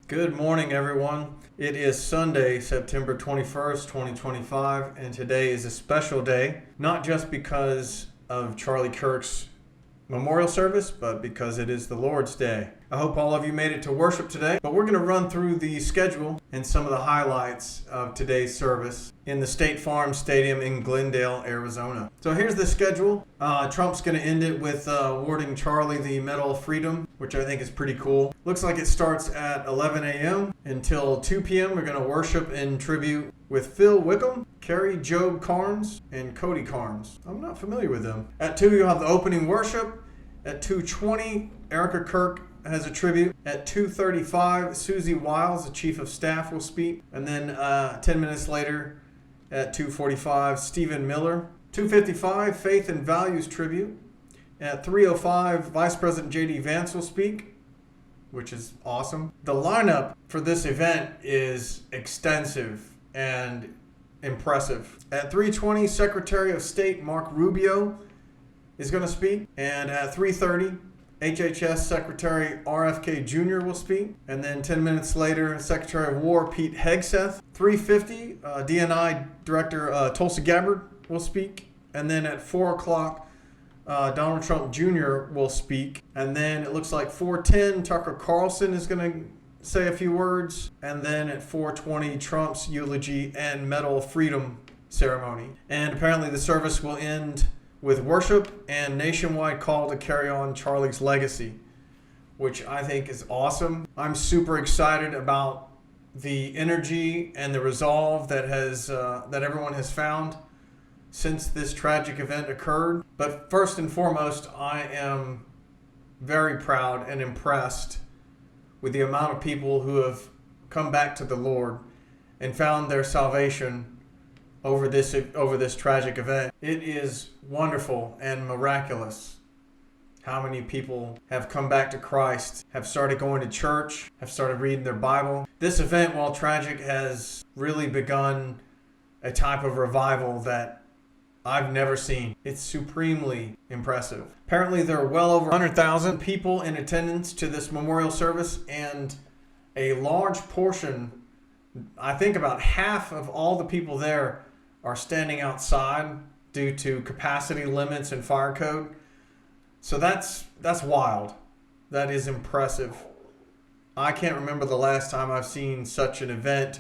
Good morning, everyone. It is Sunday, September 21st, 2025, and today is a special day, not just because of Charlie Kirk's memorial service, but because it is the Lord's Day. I hope all of you made it to worship today, but we're going to run through the schedule and some of the highlights of today's service in the State Farm Stadium in Glendale, Arizona. So here's the schedule. Trump's going to end it with awarding Charlie the Medal of Freedom, which I think is pretty cool. Looks like it starts at 11 a.m. until 2 p.m. We're going to worship in tribute with Phil Wickham, Carrie Job Carnes, and Cody Carnes. I'm not familiar with them. At 2, you'll have the opening worship. At 2:20, Erica Kirk has a tribute. At 2:35, Susie Wiles, the Chief of Staff, will speak. And then 10 minutes later, at 2:45, Stephen Miller. 2:55, Faith and Values tribute. At 3:05, Vice President J.D. Vance will speak, which is awesome. The lineup for this event is extensive and impressive. At 3:20, Secretary of State Mark Rubio is going to speak. And at 3:30, HHS Secretary RFK Jr. will speak. And then 10 minutes later, Secretary of War Pete Hegseth. 3:50, DNI Director Tulsi Gabbard will speak. And then at 4 o'clock, Donald Trump Jr. will speak. And then it looks like 4:10, Tucker Carlson is going to say a few words. And then at 4:20, Trump's eulogy and Medal of Freedom ceremony. And apparently the service will end with worship and nationwide call to carry on Charlie's legacy, which I think is awesome. I'm super excited about the energy and the resolve that everyone has found since this tragic event occurred. But first and foremost, I am very proud and impressed with the amount of people who have come back to the Lord and found their salvation over this tragic event. It is wonderful and miraculous how many people have come back to Christ, have started going to church, have started reading their Bible. This event, while tragic, has really begun a type of revival that I've never seen. It's supremely impressive. Apparently there are well over 100,000 people in attendance to this memorial service, and a large portion, I think about half of all the people there, are standing outside due to capacity limits and fire code. So that's wild. That is impressive. I can't remember the last time I've seen such an event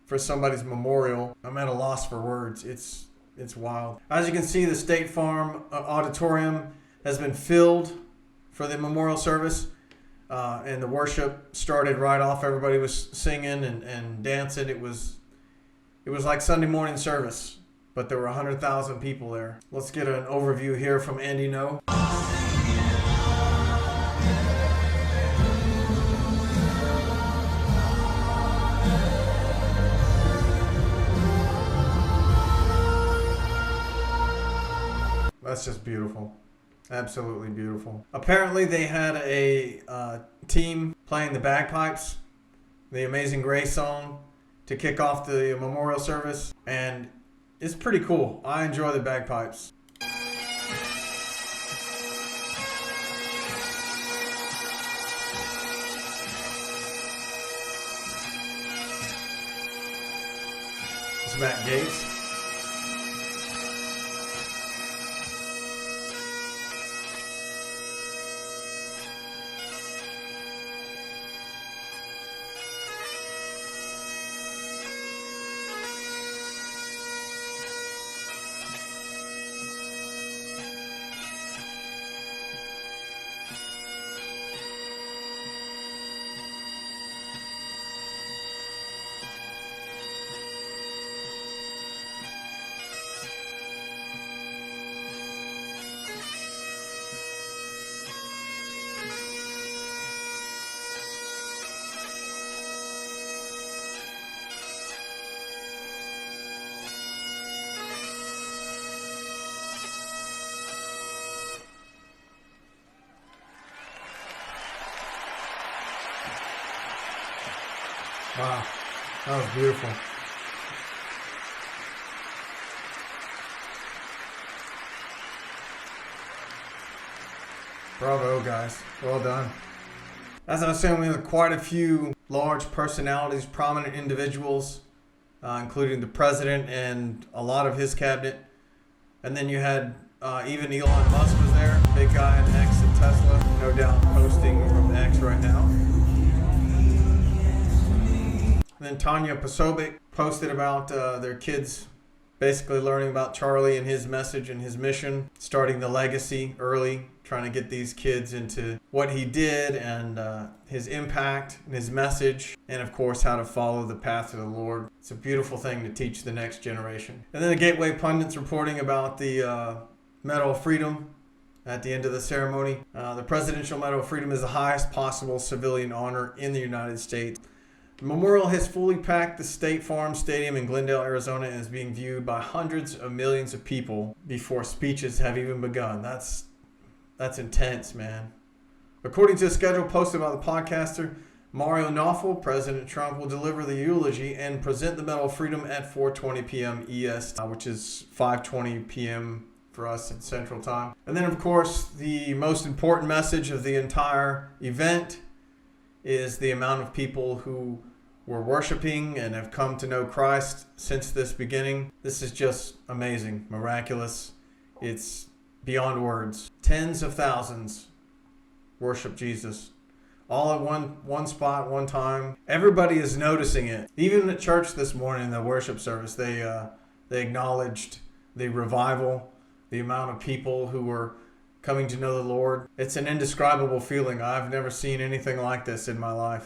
for somebody's memorial. I'm at a loss for words. It's wild. As you can see, the State Farm auditorium has been filled for the memorial service. And the worship started right off. Everybody was singing and dancing. It was like Sunday morning service, but there were 100,000 people there. Let's get an overview here from Andy No. That's just beautiful. Absolutely beautiful. Apparently they had a team playing the bagpipes, the Amazing Grace song, to kick off the memorial service, and it's pretty cool. I enjoy the bagpipes. It's Matt Gates. Wow, that was beautiful. Bravo, guys. Well done. As I was saying, we have quite a few large personalities, prominent individuals, including the president and a lot of his cabinet. And then you had even Elon Musk was there, big guy in X and Tesla, no doubt posting from X right now. And then Tanya Posobiec posted about their kids basically learning about Charlie and his message and his mission, starting the legacy early, trying to get these kids into what he did and his impact and his message, and of course how to follow the path of the Lord. It's a beautiful thing to teach the next generation. And then the Gateway pundits reporting about the Medal of Freedom at the end of the ceremony. The Presidential Medal of Freedom is the highest possible civilian honor in the United States. The memorial has fully packed the State Farm Stadium in Glendale, Arizona, and is being viewed by hundreds of millions of people before speeches have even begun. That's intense, man. According to a schedule posted by the podcaster Mario Nawfal, President Trump will deliver the eulogy and present the Medal of Freedom at 4:20 p.m. EST, which is 5:20 p.m. for us at Central Time. And then, of course, the most important message of the entire event is the amount of people who were worshiping and have come to know Christ since this beginning. This is just amazing, miraculous. It's beyond words. Tens of thousands worship Jesus, all at one spot, one time. Everybody is noticing it. Even at church this morning, in the worship service, they acknowledged the revival, the amount of people who were coming to know the Lord. It's an indescribable feeling. I've never seen anything like this in my life.